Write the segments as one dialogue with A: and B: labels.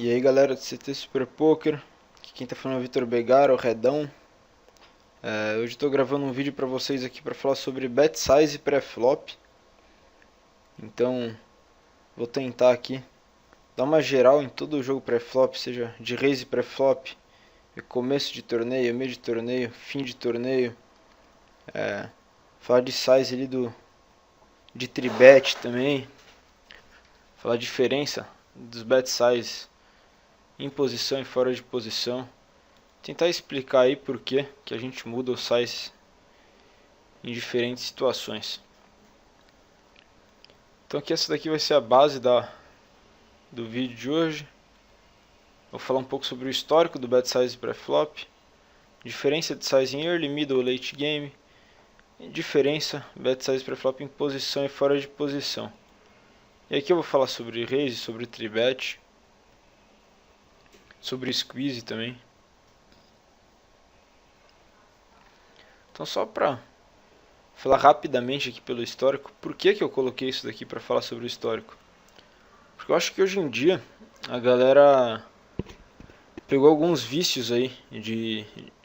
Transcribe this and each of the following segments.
A: E aí galera do CT Super Poker, aqui quem tá falando é o Vitor Begara, o Redão. Hoje estou gravando um vídeo para vocês aqui para falar sobre bet size e pré-flop. Então vou tentar aqui dar uma geral em todo o jogo pré-flop, seja de raise pré-flop, começo de torneio, meio de torneio, fim de torneio. Falar de size ali de tribet também. Falar a diferença dos bet size em posição e fora de posição. Tentar explicar aí por que a gente muda o size em diferentes situações. Então aqui essa daqui vai ser a base do vídeo de hoje. Vou falar um pouco sobre o histórico do bet size pré-flop, diferença de size em early, middle, late game, e diferença bet size pré-flop em posição e fora de posição. E aqui eu vou falar sobre raise, sobre tribet, sobre squeeze também. Então só para falar rapidamente aqui pelo histórico, por que eu coloquei isso daqui para falar sobre o histórico? Porque eu acho que hoje em dia a galera pegou alguns vícios aí,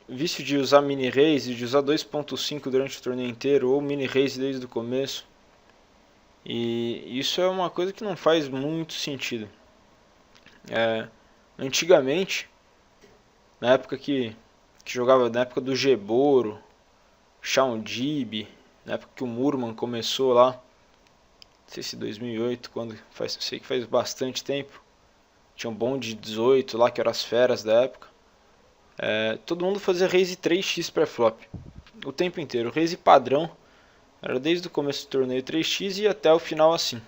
A: vício de usar mini raise, de usar 2.5 durante o torneio inteiro, ou mini raise desde o começo. E isso é uma coisa que não faz muito sentido. Antigamente, na época que jogava, na época do Geboro, Shaun Dib, na época que o Murman começou lá, não sei se 2008, sei que faz bastante tempo. Tinha um bonde de 18 lá, que eram as feras da época. Todo mundo fazia raise 3x pré-flop o tempo inteiro. O raise padrão era desde o começo do torneio 3x e até o final assim.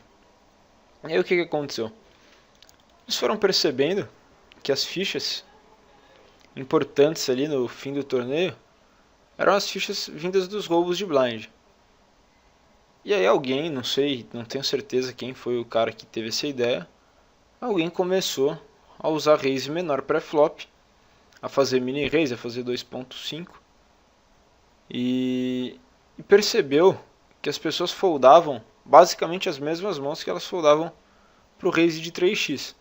A: E aí o que aconteceu? Eles foram percebendo que as fichas importantes ali no fim do torneio eram as fichas vindas dos roubos de blind. E aí alguém, não sei, não tenho certeza quem foi o cara que teve essa ideia, alguém começou a usar raise menor pré-flop, a fazer mini raise, a fazer 2.5 e percebeu que as pessoas foldavam basicamente as mesmas mãos que elas foldavam para o raise de 3x.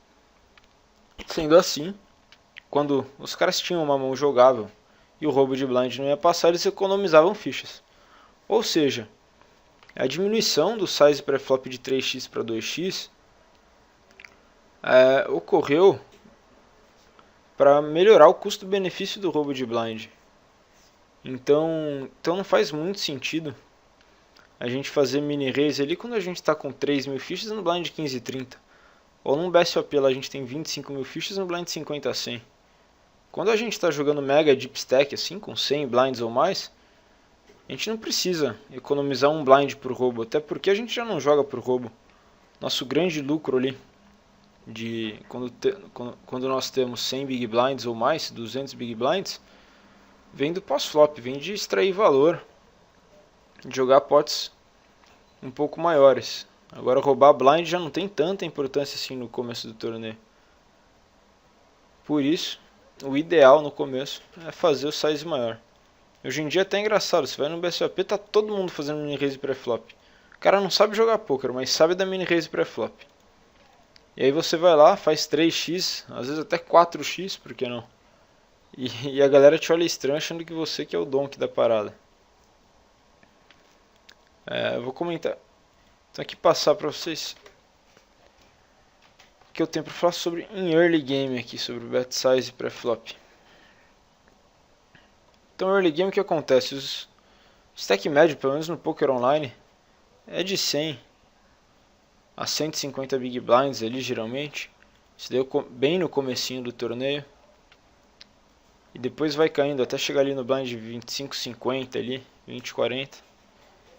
A: Sendo assim, quando os caras tinham uma mão jogável e o roubo de blind não ia passar, eles economizavam fichas. Ou seja, a diminuição do size pré-flop de 3x para 2x ocorreu para melhorar o custo-benefício do roubo de blind. Então não faz muito sentido a gente fazer mini raise ali quando a gente está com 3.000 fichas no blind 15-30. Ou num BSOP lá a gente tem 25.000 fichas no blind 50-100. Quando a gente está jogando mega deep stack assim, com 100 blinds ou mais, a gente não precisa economizar um blind por roubo, até porque a gente já não joga por roubo. Nosso grande lucro ali, quando nós temos 100 big blinds ou mais, 200 big blinds, vem do pós-flop, vem de extrair valor, de jogar pots um pouco maiores. Agora roubar blind já não tem tanta importância assim no começo do torneio. Por isso, o ideal no começo é fazer o size maior. Hoje em dia é até engraçado, você vai no BSOP, tá todo mundo fazendo mini raise pré-flop. O cara não sabe jogar poker, mas sabe da mini raise pré-flop. E aí você vai lá, faz 3x, às vezes até 4x, por que não? E a galera te olha estranho achando que você que é o donk da parada. Eu vou comentar. Então aqui passar pra vocês o que eu tenho pra falar sobre em early game aqui, sobre o bet size pré-flop. Então early game o que acontece? O stack médio, pelo menos no poker online, é de 100 a 150 big blinds ali geralmente. Isso deu bem no comecinho do torneio. E depois vai caindo até chegar ali no blind de 25, 50 ali, 20, 40.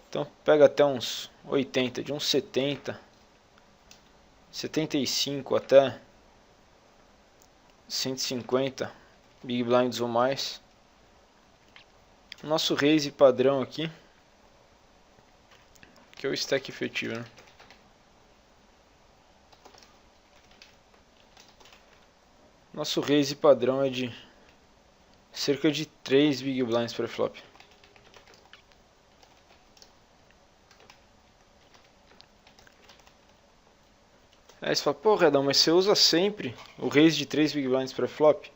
A: Então pega até uns 80, de uns 70, 75 até 150 big blinds ou mais. Nosso raise padrão aqui, que é o stack efetivo, né? Nosso raise padrão é de cerca de 3 big blinds pré-flop. Aí você fala, pô, Redão, mas você usa sempre o raise de 3 Big Blinds pré-flop?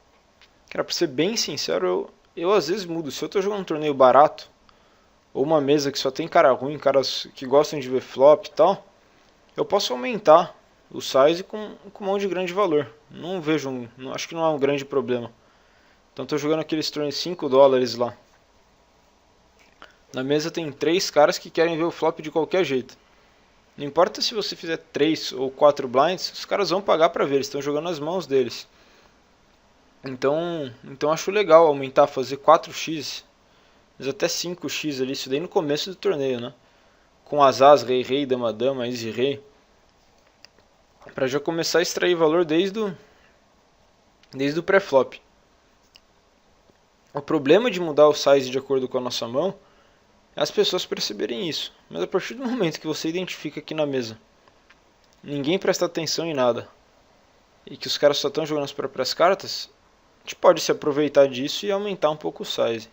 A: Cara, pra ser bem sincero, eu às vezes mudo. Se eu tô jogando um torneio barato, ou uma mesa que só tem cara ruim, caras que gostam de ver flop e tal, eu posso aumentar o size com um monte de grande valor. Não vejo, acho que não é um grande problema. Então tô jogando aqueles torneios de 5 dólares lá. Na mesa tem 3 caras que querem ver o flop de qualquer jeito. Não importa se você fizer 3 ou 4 blinds, os caras vão pagar pra ver, eles estão jogando nas mãos deles. Então acho legal aumentar, fazer 4x, mas até 5x ali, isso daí no começo do torneio, né? Com as as, rei, rei, dama, dama, easy, rei. Pra já começar a extrair valor desde o pré-flop. O problema de mudar o size de acordo com a nossa mão é as pessoas perceberem isso. Mas a partir do momento que você identifica aqui na mesa, ninguém presta atenção em nada, e que os caras só estão jogando as próprias cartas, a gente pode se aproveitar disso e aumentar um pouco o size.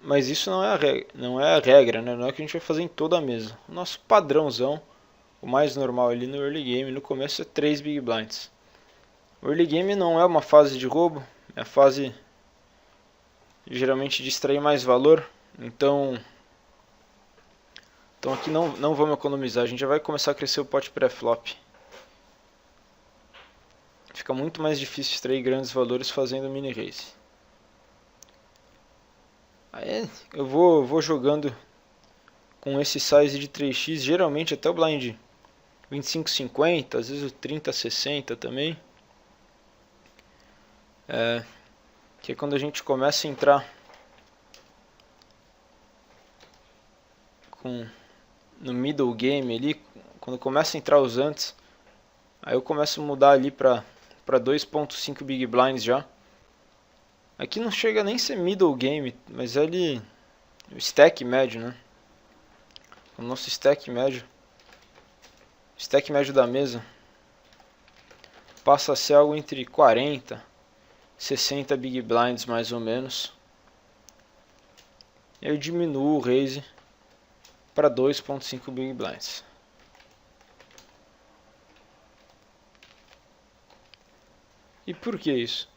A: Mas isso não é a regra, né? Não é o que a gente vai fazer em toda a mesa. O nosso padrãozão, o mais normal ali no early game, no começo é 3 Big Blinds. O early game não é uma fase de roubo, é a fase geralmente de extrair mais valor. Então aqui não vamos economizar, a gente já vai começar a crescer o pote pré-flop. Fica muito mais difícil extrair grandes valores fazendo mini race. Aí eu vou jogando com esse size de 3x, geralmente até o blind 25-50, às vezes o 30-60 também. Que é quando a gente começa a entrar no middle game ali, quando começa a entrar os antes, aí eu começo a mudar ali para 2.5 Big Blinds já. Aqui não chega nem a ser middle game, mas é ali o stack médio, né? O nosso stack médio da mesa passa a ser algo entre 40 60 Big Blinds mais ou menos. E eu diminuo o raise para 2.5 Big Blinds. E por que isso?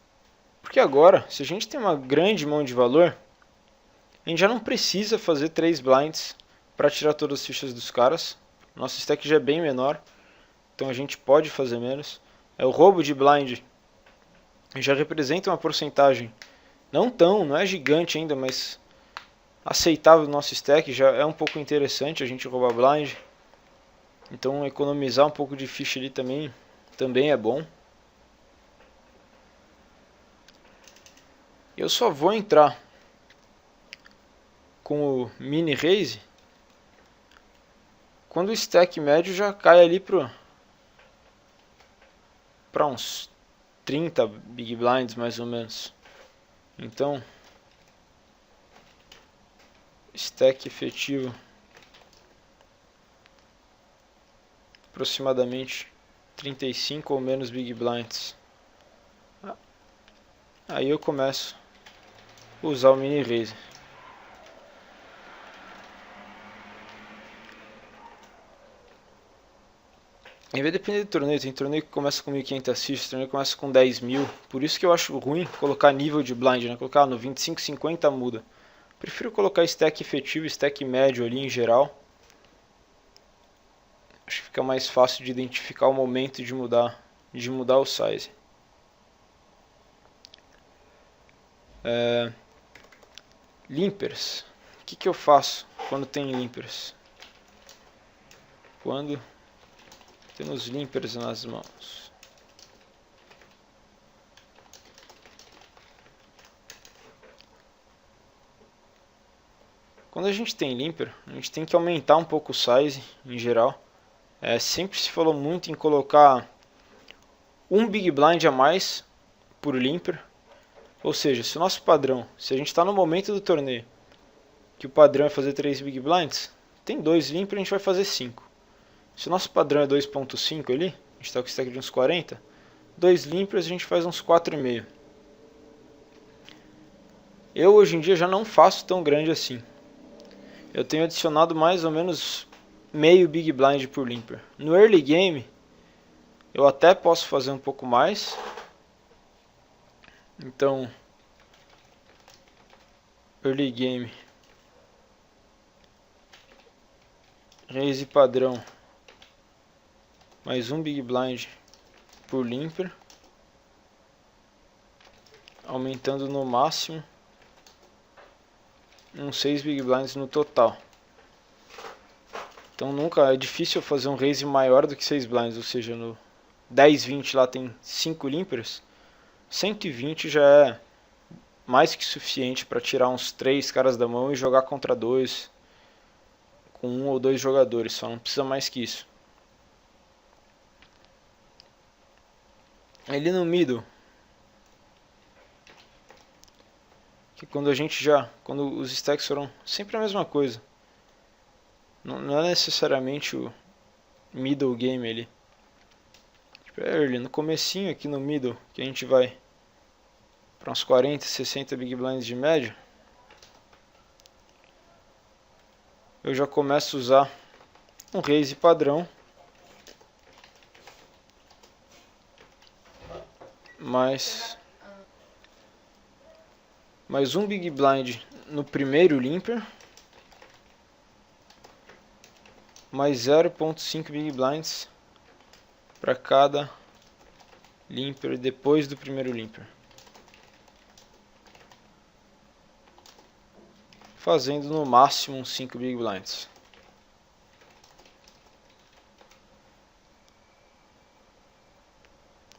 A: Porque agora, se a gente tem uma grande mão de valor, a gente já não precisa fazer 3 blinds para tirar todas as fichas dos caras. Nosso stack já é bem menor, então a gente pode fazer menos. O roubo de blind já representa uma porcentagem não é gigante ainda, mas aceitável do nosso stack. Já é um pouco interessante a gente roubar blind, então economizar um pouco de ficha ali também é bom. Eu só vou entrar com o mini raise quando o stack médio já cai ali para uns 30 Big Blinds mais ou menos. Então, stack efetivo aproximadamente 35 ou menos Big Blinds. Aí eu começo a usar o mini raise. E vai depender do torneio, tem torneio que começa com 1.500 fichas, torneio que começa com 10.000. Por isso que eu acho ruim colocar nível de blind, né? Colocar no 25, 50 muda. Prefiro colocar stack efetivo, stack médio ali em geral. Acho que fica mais fácil de identificar o momento de mudar o size. Limpers. O que eu faço quando tem limpers? Quando temos limpers nas mãos. Quando a gente tem limper, a gente tem que aumentar um pouco o size em geral. Sempre se falou muito em colocar um Big Blind a mais por limper. Ou seja, se o nosso padrão, se a gente está no momento do torneio que o padrão é fazer 3 Big Blinds, tem 2 limper, a gente vai fazer 5. Se o nosso padrão é 2.5 ali, a gente está com o stack de uns 40, 2 limpers a gente faz uns 4,5. Eu hoje em dia já não faço tão grande assim. Eu tenho adicionado mais ou menos meio Big Blind por limper. No early game, eu até posso fazer um pouco mais. Então, early game, raise padrão, mais um Big Blind por limper, aumentando no máximo uns 6 Big Blinds no total. Então nunca é difícil fazer um raise maior do que 6 blinds, ou seja, no 10, 20 lá tem 5 limpers, 120 já é mais que suficiente para tirar uns 3 caras da mão e jogar contra 2 com 1 ou 2 jogadores, só não precisa mais que isso. Ali no middle, que quando os stacks foram sempre a mesma coisa, não é necessariamente o middle game ali. Tipo, é early, no comecinho aqui no middle, que a gente vai para uns 40, 60 big blinds de média, eu já começo a usar um raise padrão, mais um big blind no primeiro limper, mais 0.5 big blinds para cada limper depois do primeiro limper, fazendo no máximo uns 5 big blinds.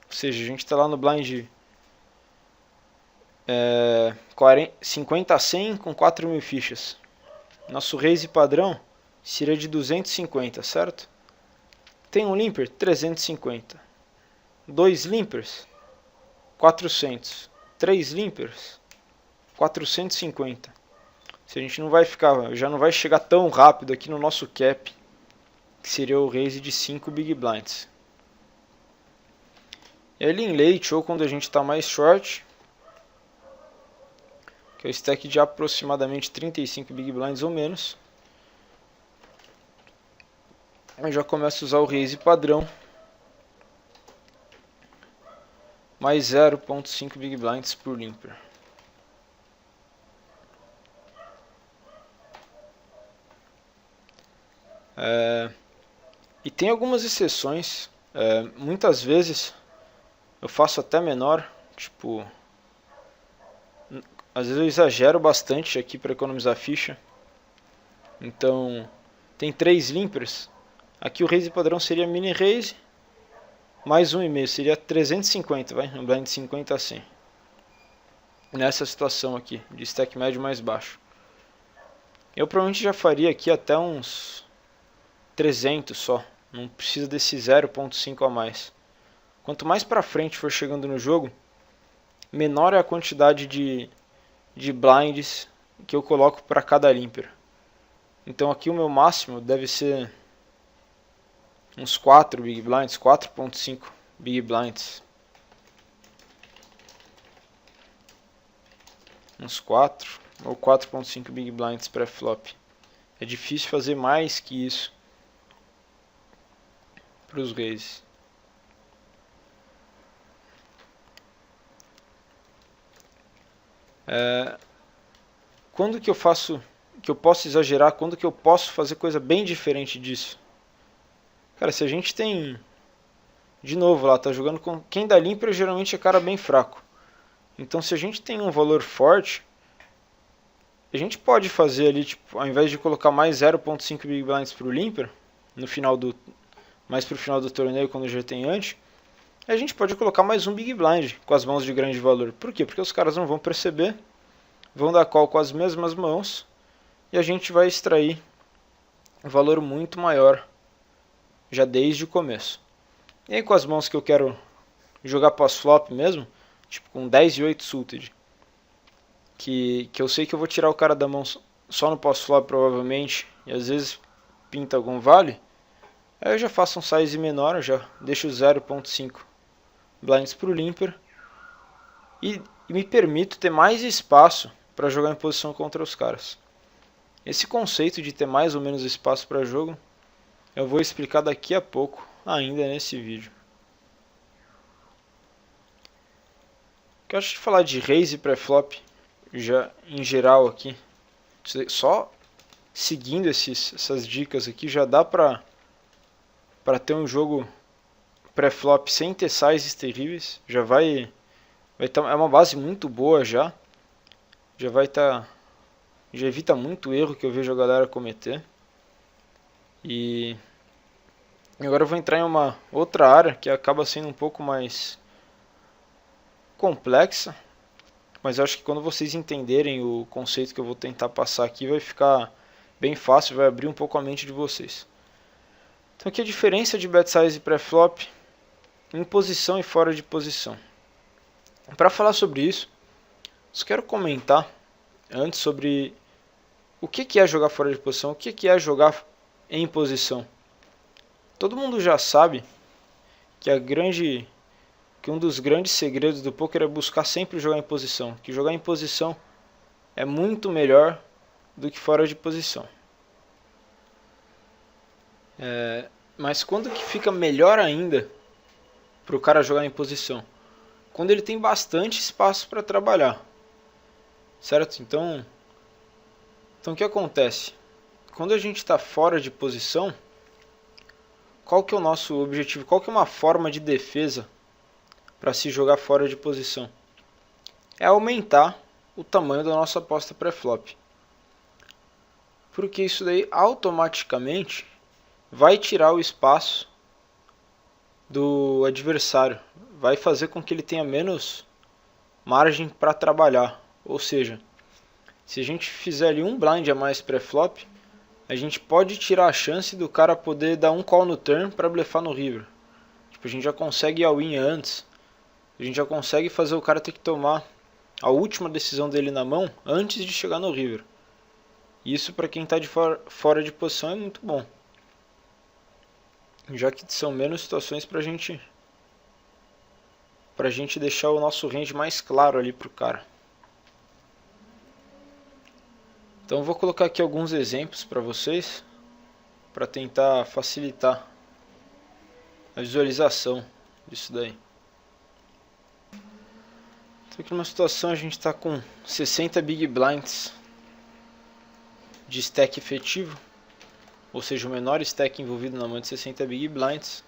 A: Ou seja, a gente está lá no blind 50 a 100 com 4.000 fichas. Nosso raise padrão seria de 250, certo? Tem um limper, 350. 2 limpers, 400. 3 limpers, 450. Se a gente não vai ficar, já não vai chegar tão rápido aqui no nosso cap, que seria o raise de 5 big blinds. E ali em late, ou quando a gente está mais short, que é o stack de aproximadamente 35 big blinds ou menos, eu já começo a usar o raise padrão, mais 0.5 big blinds por limper. E tem algumas exceções, muitas vezes eu faço até menor, tipo, às vezes eu exagero bastante aqui para economizar ficha. Então, tem 3 limpers, aqui o raise padrão seria mini raise, mais 1,5, seria 350, vai, um blind 50 a 100. Nessa situação aqui, de stack médio mais baixo. Eu provavelmente já faria aqui até uns 300 só, não precisa desse 0.5 a mais. Quanto mais pra frente for chegando no jogo, menor é a quantidade de blinds que eu coloco para cada limper. Então aqui o meu máximo deve ser uns 4 big blinds, 4.5 big blinds. Uns 4 ou 4.5 big blinds pré-flop. É difícil fazer mais que isso para os raises. Quando que eu faço, que eu posso exagerar, quando que eu posso fazer coisa bem diferente disso? Cara, se a gente tem, de novo lá, tá jogando com, quem dá limper geralmente é cara bem fraco. Então se a gente tem um valor forte, a gente pode fazer ali, tipo, ao invés de colocar mais 0.5 big blinds pro limper, no final do, mais pro final do torneio quando já tem ante, a gente pode colocar mais um big blind com as mãos de grande valor. Por quê? Porque os caras não vão perceber, vão dar call com as mesmas mãos e a gente vai extrair um valor muito maior já desde o começo. E aí com as mãos que eu quero jogar pós-flop mesmo, tipo com 10 e 8 suited, que eu sei que eu vou tirar o cara da mão só no pós-flop provavelmente, e às vezes pinta algum vale, aí eu já faço um size menor, eu já deixo 0.5 blinds para o limper e me permito ter mais espaço para jogar em posição contra os caras. Esse conceito de ter mais ou menos espaço para jogo eu vou explicar daqui a pouco, ainda nesse vídeo. O que eu acho de falar de raise e pré-flop, já em geral aqui, só seguindo essas dicas aqui já dá pra ter um jogo pré-flop sem ter sizes terríveis. Já vai tá, é uma base muito boa já. Já evita muito erro que eu vejo a galera cometer. E agora eu vou entrar em uma outra área que acaba sendo um pouco mais complexa, mas eu acho que quando vocês entenderem o conceito que eu vou tentar passar aqui, vai ficar bem fácil, vai abrir um pouco a mente de vocês. Então aqui a diferença de bet size e pré-flop em posição e fora de posição. Para falar sobre isso, eu quero comentar antes sobre o que é jogar fora de posição, o que é jogar em posição. Todo mundo já sabe que um dos grandes segredos do poker é buscar sempre jogar em posição, que jogar em posição é muito melhor do que fora de posição. Mas quando que fica melhor ainda para o cara jogar em posição? Quando ele tem bastante espaço para trabalhar, certo? Então o que acontece? Quando a gente está fora de posição, qual que é o nosso objetivo? Qual que é uma forma de defesa para se jogar fora de posição? É aumentar o tamanho da nossa aposta pré-flop. Porque isso daí automaticamente vai tirar o espaço do adversário. Vai fazer com que ele tenha menos margem para trabalhar. Ou seja, se a gente fizer ali um blind a mais pré-flop, a gente pode tirar a chance do cara poder dar um call no turn para blefar no river. Tipo, a gente já consegue ir ao win antes. A gente já consegue fazer o cara ter que tomar a última decisão dele na mão antes de chegar no river. Isso para quem está de fora de posição é muito bom. Já que são menos situações para a gente deixar o nosso range mais claro ali para o cara. Então eu vou colocar aqui alguns exemplos para vocês, para tentar facilitar a visualização disso daí. Então aqui numa situação a gente está com 60 big blinds de stack efetivo, ou seja, o menor stack envolvido na mão de 60 big blinds.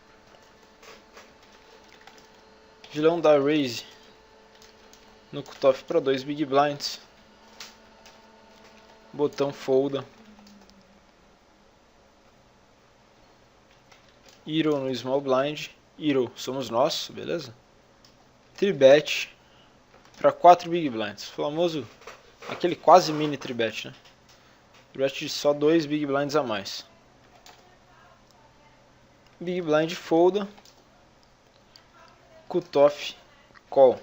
A: Vilão dá raise no cutoff para 2 big blinds. Botão folda. Hero no small blind. Hero somos nós, beleza? Tribet para 4 big blinds. Famoso, aquele quase mini tribet, né? Tribet de só 2 big blinds a mais. Big blind folda. Cutoff call.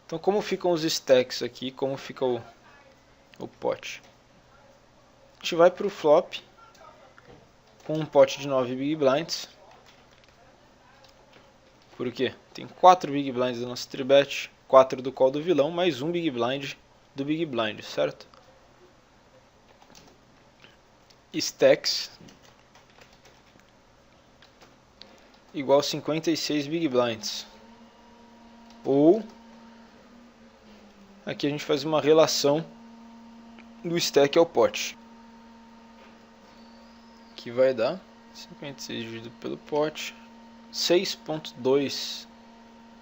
A: Então como ficam os stacks aqui, como fica o pot. A gente vai para o flop com um pot de 9 big blinds. Por quê? Tem 4 big blinds da nossa tribet, 4 do call do vilão, mais um big blind do big blind, certo? Stacks igual 56 big blinds. Ou aqui a gente faz uma relação do stack ao pot, que vai dar 56 dividido pelo pot, 6.2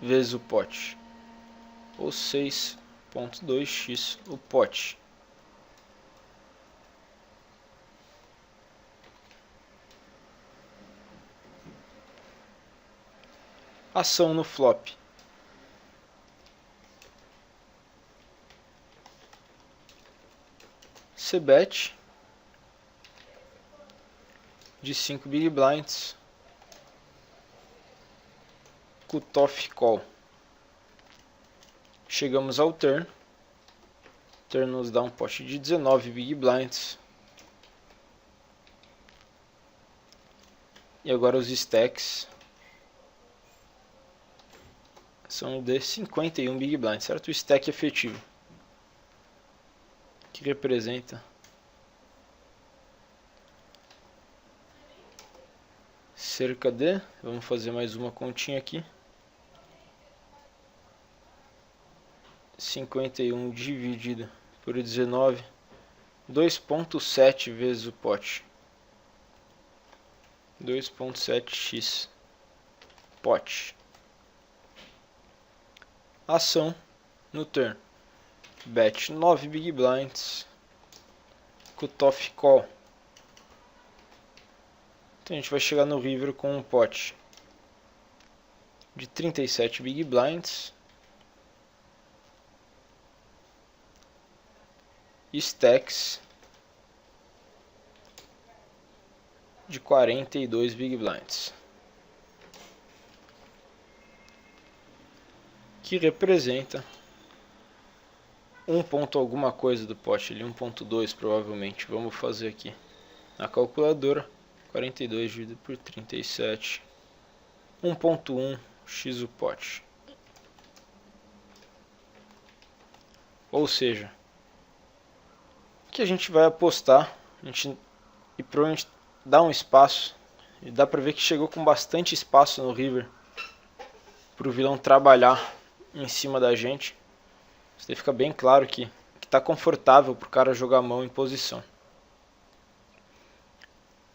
A: vezes o pot, ou 6.2x o pot. Ação no flop. C-bet de 5 big blinds. Cutoff call. Chegamos ao turn. Turn nos dá um pot de 19 big blinds. E agora os stacks são de 51 big blinds, certo? O stack efetivo, que representa cerca de, vamos fazer mais uma continha aqui, 51 dividido por 19, 2.7 vezes o pote, 2.7x pote. Ação no turn, bet 9 big blinds, cutoff call. Então a gente vai chegar no river com um pote de 37 big blinds, stacks de 42 big blinds, que representa 1 ponto alguma coisa do pote ali, 1.2 provavelmente. Vamos fazer aqui na calculadora, 42 dividido por 37, 1.1 x o pote. Ou seja, que a gente vai apostar, e provavelmente dá um espaço, e dá pra ver que chegou com bastante espaço no river para o vilão trabalhar em cima da gente. Isso daí fica bem claro que está confortável para o cara jogar a mão em posição.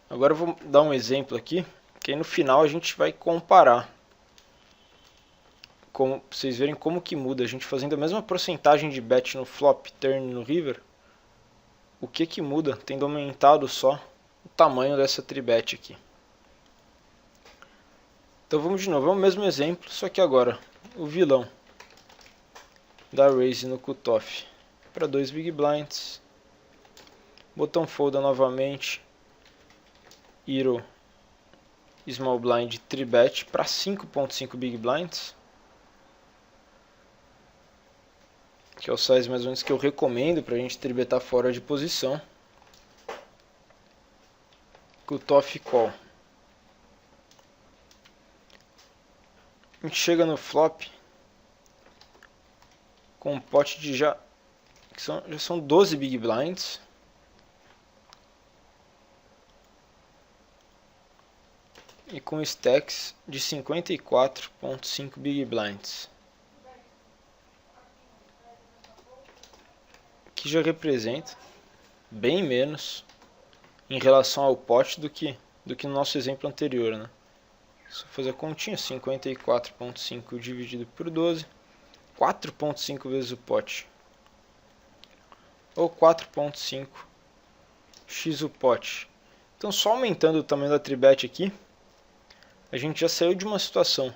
A: Agora eu vou dar um exemplo aqui, que aí no final a gente vai comparar, para vocês verem como que muda, a gente fazendo a mesma porcentagem de bet no flop, turn e no river, o que muda, tendo aumentado só o tamanho dessa tribet aqui. Então vamos de novo, é o mesmo exemplo, só que agora o vilão dá raise no cutoff para 2 big blinds, botão folda novamente, hero small blind tribet para 5.5 big blinds, que é o size mais ou menos que eu recomendo para a gente tribetar fora de posição. Cutoff call. A gente chega no flop com um pote de já são 12 big blinds. E com stacks de 54.5 big blinds. Que já representa bem menos em relação ao pote do que no nosso exemplo anterior, né? Só fazer a continha, 54.5 dividido por 12, 4.5 vezes o pote, ou 4.5 x o pote. Então só aumentando o tamanho da tribet aqui, a gente já saiu de uma situação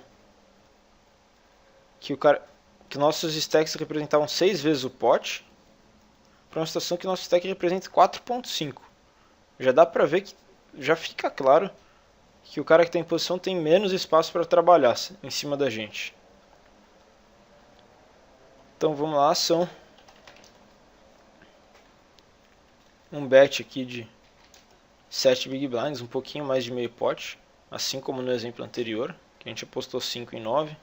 A: que nossos stacks representavam 6 vezes o pote, para uma situação que nosso stack representa 4.5. Já dá pra ver que já fica claro que o cara que está em posição tem menos espaço para trabalhar em cima da gente. Então vamos lá, ação. Um bet aqui de 7 big blinds, um pouquinho mais de meio pote, assim como no exemplo anterior, que a gente apostou 5 em 9.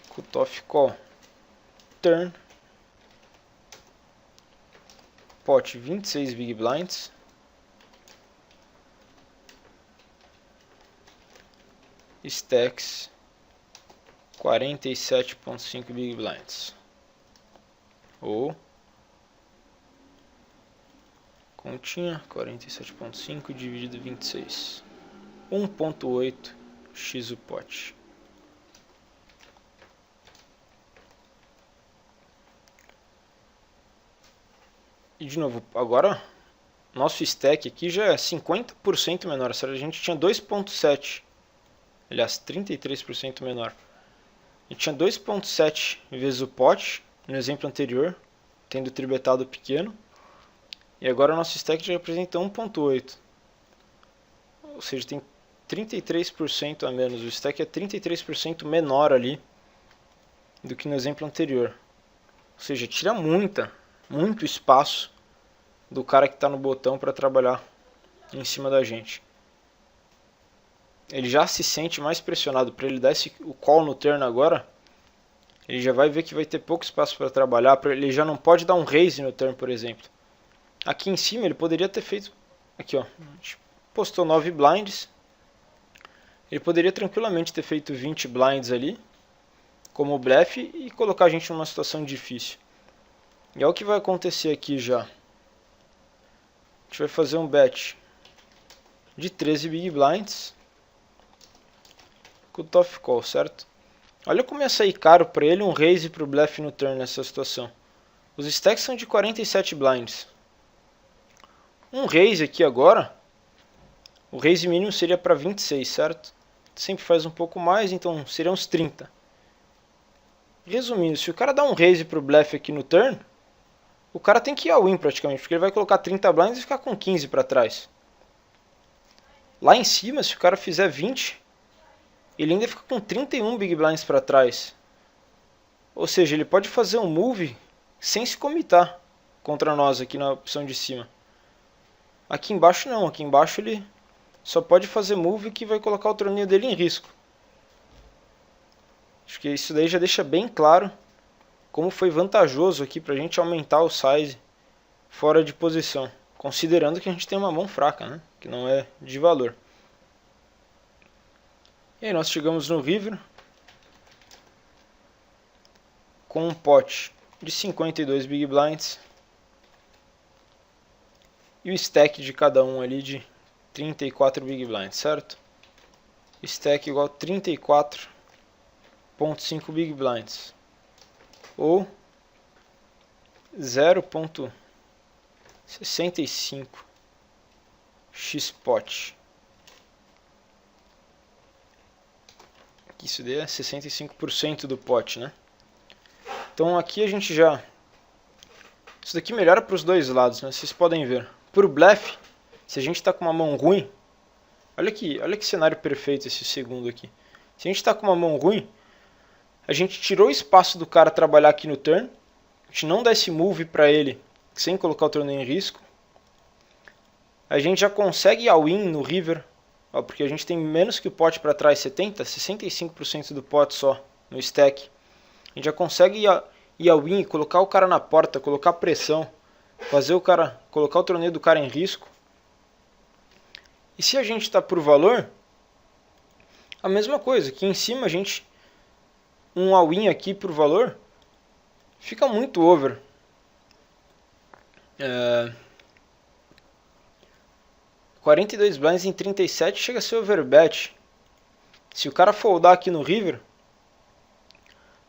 A: Cutoff call. Turn, pote 26 big blinds, stacks 47.5 big blinds, ou continha 47.5 dividido 26, 1.8 x o pote. E de novo, agora nosso stack aqui já é 50% menor. A gente tinha 2.7, aliás 33% menor. A gente tinha 2.7 vezes o pote no exemplo anterior, tendo tribetado pequeno. E agora o nosso stack já representa 1.8. Ou seja, tem 33% a menos. O stack é 33% menor ali do que no exemplo anterior. Ou seja, tira muito espaço do cara que está no botão para trabalhar em cima da gente. Ele já se sente mais pressionado. Para ele dar o call no turn agora, ele já vai ver que vai ter pouco espaço para trabalhar. Ele já não pode dar um raise no turn, por exemplo. Aqui em cima ele poderia ter feito Aqui, ó, a gente postou 9 blinds. Ele poderia tranquilamente ter feito 20 blinds ali, como blefe, e colocar a gente numa situação difícil. E é o que vai acontecer aqui já. A gente vai fazer um bet de 13 big blinds. Cutoff call, certo? Olha como ia sair caro para ele um raise para o blefe no turn nessa situação. Os stacks são de 47 blinds. Um raise aqui agora, o raise mínimo seria para 26, certo? Sempre faz um pouco mais, então seriam uns 30. Resumindo, se o cara dá um raise para o blefe aqui no turn, o cara tem que ir all win praticamente, porque ele vai colocar 30 blinds e ficar com 15 para trás. Lá em cima, se o cara fizer 20, ele ainda fica com 31 big blinds para trás. Ou seja, ele pode fazer um move sem se comitar contra nós aqui na opção de cima. Aqui embaixo não, aqui embaixo ele só pode fazer move que vai colocar o torneio dele em risco. Acho que isso daí já deixa bem claro como foi vantajoso aqui para a gente aumentar o size fora de posição. Considerando que a gente tem uma mão fraca, né? Que não é de valor. E aí nós chegamos no river com um pot de 52 big blinds e o stack de cada um ali de 34 big blinds, certo? Stack igual a 34.5 big blinds ou 0.65 x-pot. Isso daí é 65% do pot, né? Então aqui a gente já... Isso daqui melhora para os dois lados, né? Vocês podem ver. Por blefe, se a gente está com uma mão ruim... olha que cenário perfeito esse segundo aqui. Se a gente está com uma mão ruim, a gente tirou o espaço do cara trabalhar aqui no turn. A gente não dá esse move para ele sem colocar o torneio em risco. A gente já consegue all win no river, ó, porque a gente tem menos que o pot para trás, 65% do pot só no stack. A gente já consegue ir all win, colocar o cara na porta, colocar pressão, fazer o cara, colocar o torneio do cara em risco. E se a gente está por valor, a mesma coisa, aqui em cima a gente, um all win aqui por valor, fica muito over. 42 blinds em 37 chega a ser overbet. Se o cara foldar aqui no river,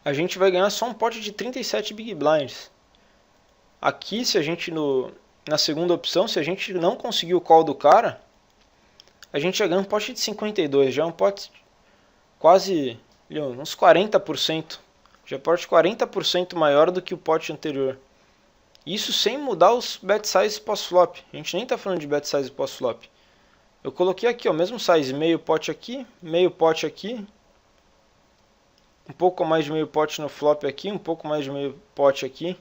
A: a gente vai ganhar só um pot de 37 big blinds. Aqui, se a gente na segunda opção, se a gente não conseguir o call do cara, a gente já ganha um pot de 52, já é um pot quase uns 40%. Já pode 40% maior do que o pot anterior. Isso sem mudar os bet size pós-flop. A gente nem está falando de bet size pós-flop. Eu coloquei aqui o mesmo size, meio pot aqui, meio pot aqui. Um pouco mais de meio pot no flop aqui, um pouco mais de meio pot aqui.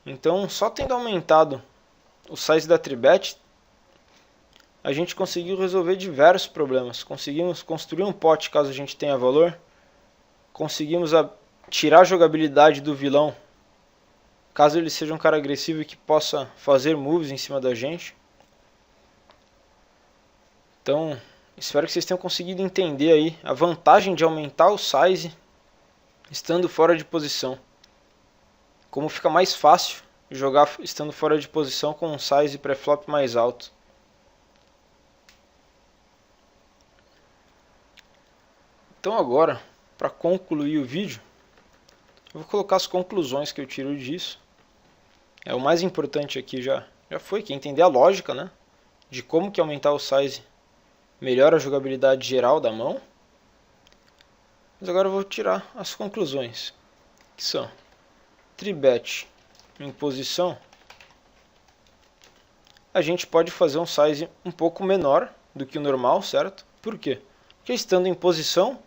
A: Então, só tendo aumentado o size da tribet, a gente conseguiu resolver diversos problemas. Conseguimos construir um pot caso a gente tenha valor. Conseguimos tirar a jogabilidade do vilão, caso ele seja um cara agressivo e que possa fazer moves em cima da gente. Então, espero que vocês tenham conseguido entender aí a vantagem de aumentar o size estando fora de posição. Como fica mais fácil jogar estando fora de posição com um size pré-flop mais alto. Então agora, para concluir o vídeo, eu vou colocar as conclusões que eu tiro disso. O mais importante aqui já foi que entender a lógica, né, de como que aumentar o size melhora a jogabilidade geral da mão. Mas agora eu vou tirar as conclusões, que são: tribet em posição, a gente pode fazer um size um pouco menor do que o normal, certo? Por quê? Porque estando em posição,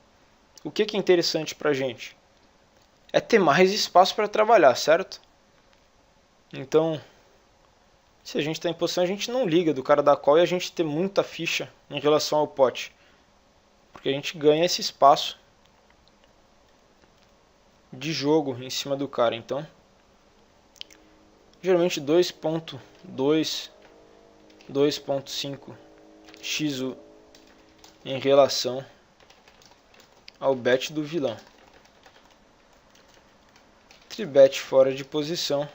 A: o que é interessante para a gente? É ter mais espaço para trabalhar, certo? Então, se a gente está em posição, a gente não liga do cara da call e a gente ter muita ficha em relação ao pot. Porque a gente ganha esse espaço de jogo em cima do cara. Então, geralmente 2.2 2.5x em relação ao bet do vilão. Tribet fora de posição.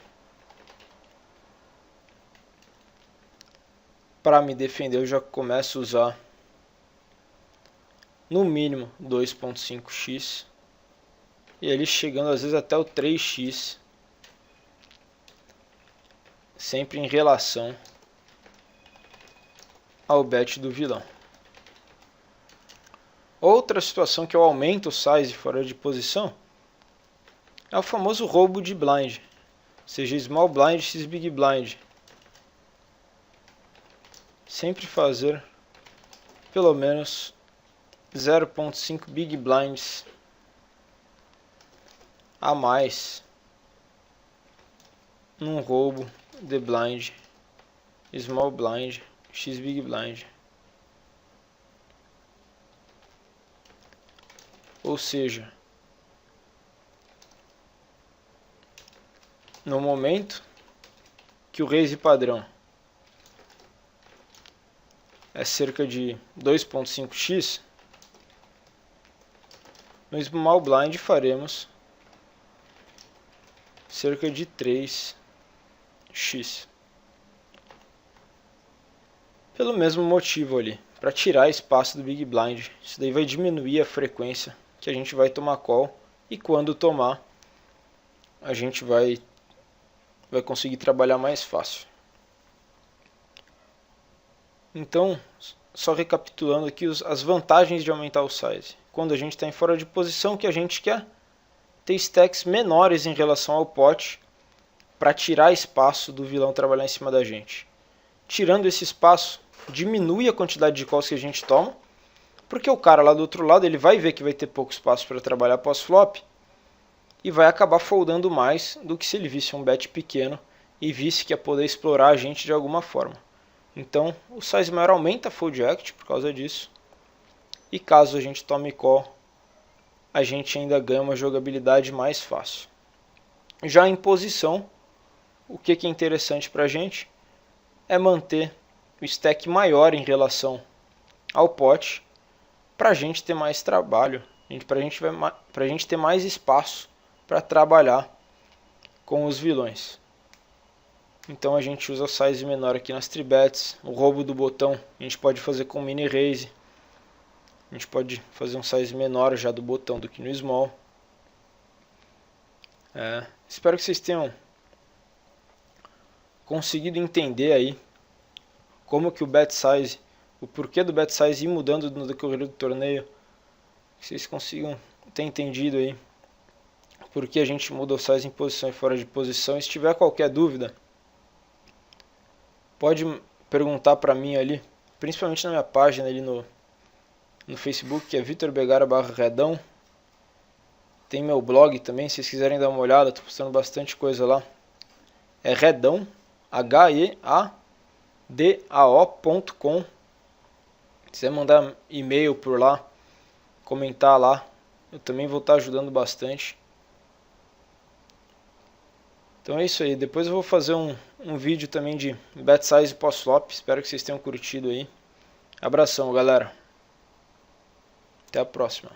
A: Para me defender eu já começo a usar no mínimo 2.5x. E ele chegando às vezes até o 3x. Sempre em relação ao bet do vilão. Outra situação que eu aumento o size fora de posição é o famoso roubo de blind. Seja small blind, x big blind. Sempre fazer pelo menos 0.5 big blinds a mais num roubo de blind, small blind, x big blind. Ou seja, no momento que o raise padrão é cerca de 2.5x, no small blind faremos cerca de 3x. Pelo mesmo motivo ali, para tirar espaço do big blind. Isso daí vai diminuir a frequência que a gente vai tomar call, e quando tomar a gente vai conseguir trabalhar mais fácil. Então, só recapitulando aqui as vantagens de aumentar o size. Quando a gente está em fora de posição, o que a gente quer? Ter stacks menores em relação ao pot para tirar espaço do vilão trabalhar em cima da gente. Tirando esse espaço, diminui a quantidade de calls que a gente toma, porque o cara lá do outro lado ele vai ver que vai ter pouco espaço para trabalhar pós-flop e vai acabar foldando mais do que se ele visse um bet pequeno e visse que ia poder explorar a gente de alguma forma. Então o size maior aumenta a fold act por causa disso, e caso a gente tome call, a gente ainda ganha uma jogabilidade mais fácil. Já em posição, o que é interessante para a gente é manter o stack maior em relação ao pot, para a gente ter mais trabalho, para a gente ter mais espaço para trabalhar com os vilões. Então a gente usa size menor aqui nas tribets. O roubo do botão a gente pode fazer com mini raise. A gente pode fazer um size menor já do botão do que no small. Espero que vocês tenham conseguido entender aí como que o bet size, o porquê do bet size ir mudando no decorrer do torneio. Que vocês consigam ter entendido aí por que a gente muda o size em posição e fora de posição. E se tiver qualquer dúvida, pode perguntar para mim ali, principalmente na minha página ali no Facebook, que é Vitor Begara/Redão. Tem meu blog também, se vocês quiserem dar uma olhada, estou postando bastante coisa lá. É Redão, HEADAO.com. Se quiser mandar e-mail por lá, comentar lá, eu também vou estar ajudando bastante. Então é isso aí, depois eu vou fazer um vídeo também de bet size pós-flop, espero que vocês tenham curtido aí. Abração, galera. Até a próxima.